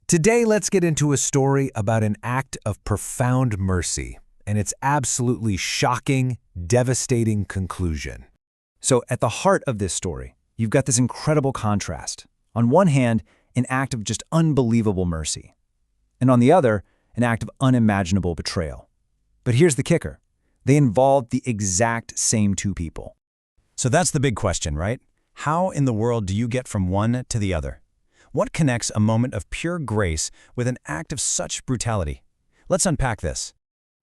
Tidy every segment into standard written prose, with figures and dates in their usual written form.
Today, let's get into a story about an act of profound mercy and its absolutely shocking, devastating conclusion. So at the heart of this story, you've got this incredible contrast. On one hand, an act of just unbelievable mercy. And on the other, an act of unimaginable betrayal. But here's the kicker. They involved the exact same two people. So that's the big question, right? How in the world do you get from one to the other? What connects a moment of pure grace with an act of such brutality? Let's unpack this.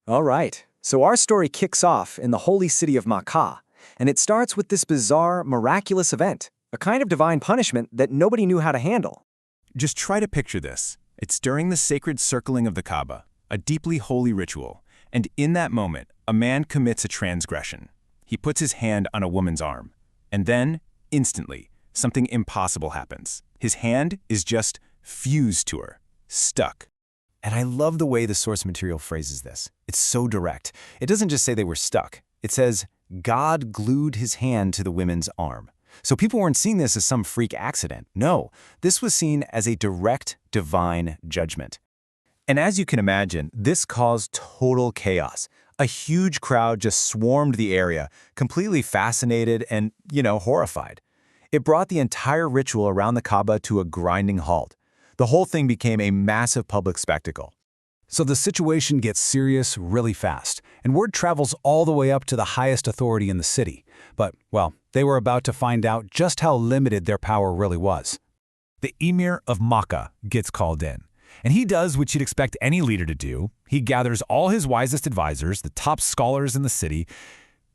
All right, so our story kicks off in the holy city of Makkah, and it starts with this bizarre, miraculous event, a kind of divine punishment that nobody knew how to handle. Just try to picture this. It's during the sacred circling of the Kaaba, a deeply holy ritual, and in that moment, a man commits a transgression. He puts his hand on a woman's arm, and then, instantly, something impossible happens. His hand is just fused to her, stuck. And I love the way the source material phrases this. It's so direct. It doesn't just say they were stuck. It says, God glued his hand to the woman's arm. So people weren't seeing this as some freak accident. No, this was seen as a direct divine judgment. And as you can imagine, this caused total chaos. A huge crowd just swarmed the area, completely fascinated and, horrified. It brought the entire ritual around the Kaaba to a grinding halt. The whole thing became a massive public spectacle. So the situation gets serious really fast, and word travels all the way up to the highest authority in the city. But, well, they were about to find out just how limited their power really was. The Emir of Makkah gets called in, and he does what you'd expect any leader to do. He gathers all his wisest advisors, the top scholars in the city,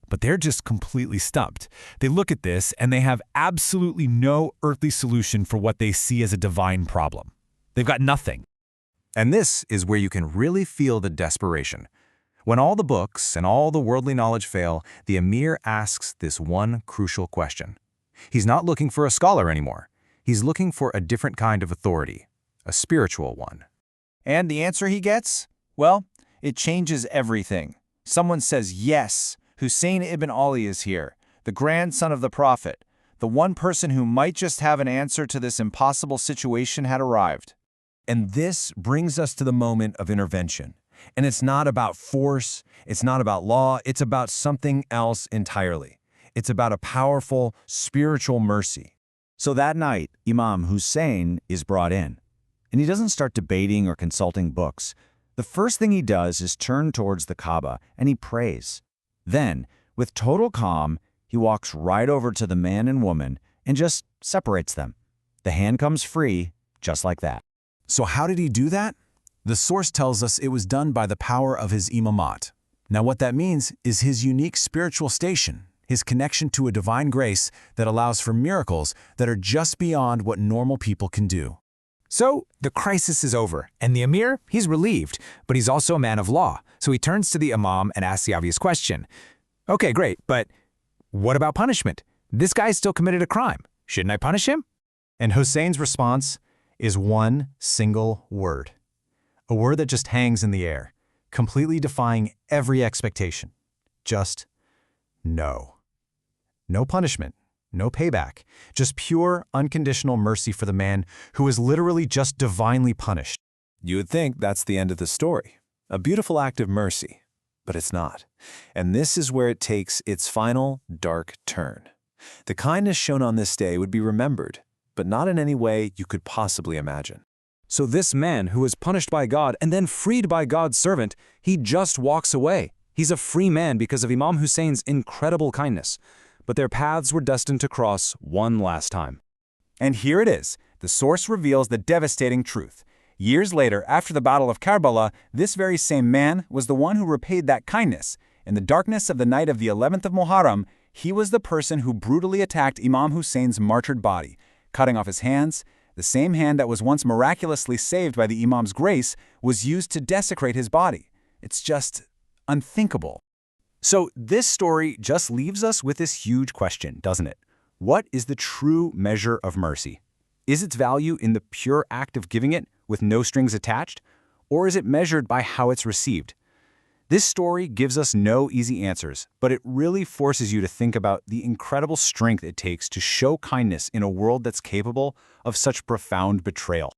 but they're just completely stumped. They look at this, and they have absolutely no earthly solution for what they see as a divine problem. They've got nothing. And this is where you can really feel the desperation. When all the books and all the worldly knowledge fail, the emir asks this one crucial question. He's not looking for a scholar anymore. He's looking for a different kind of authority, a spiritual one. And the answer he gets? Well, it changes everything. Someone says, yes, Husayn Ibn Ali is here, the grandson of the Prophet. The one person who might just have an answer to this impossible situation had arrived. And this brings us to the moment of intervention. And it's not about force, it's not about law, it's about something else entirely. It's about a powerful spiritual mercy. So that night, Imam Husayn is brought in. And he doesn't start debating or consulting books. The first thing he does is turn towards the Kaaba and he prays. Then, with total calm, he walks right over to the man and woman and just separates them. The hand comes free, just like that. So how did he do that? The source tells us it was done by the power of his imamat. Now what that means is his unique spiritual station, his connection to a divine grace that allows for miracles that are just beyond what normal people can do. So the crisis is over, and the emir, he's relieved, but he's also a man of law. So he turns to the imam and asks the obvious question. Okay, great, but what about punishment? This guy still committed a crime. Shouldn't I punish him? And Husayn's response is one single word. A word that just hangs in the air, completely defying every expectation. Just no. No punishment, no payback, just pure, unconditional mercy for the man who was literally just divinely punished. You would think that's the end of the story. A beautiful act of mercy, but it's not. And this is where it takes its final, dark turn. The kindness shown on this day would be remembered, but not in any way you could possibly imagine. So this man who was punished by God and then freed by God's servant, he just walks away. He's a free man because of Imam Husayn's incredible kindness. But their paths were destined to cross one last time. And here it is. The source reveals the devastating truth. Years later, after the Battle of Karbala, this very same man was the one who repaid that kindness. In the darkness of the night of the 11th of Muharram, he was the person who brutally attacked Imam Husayn's martyred body, cutting off his hands. The same hand that was once miraculously saved by the Imam's grace was used to desecrate his body. It's just unthinkable. So this story just leaves us with this huge question, doesn't it? What is the true measure of mercy? Is its value in the pure act of giving it with no strings attached? Or is it measured by how it's received? This story gives us no easy answers, but it really forces you to think about the incredible strength it takes to show kindness in a world that's capable of such profound betrayal.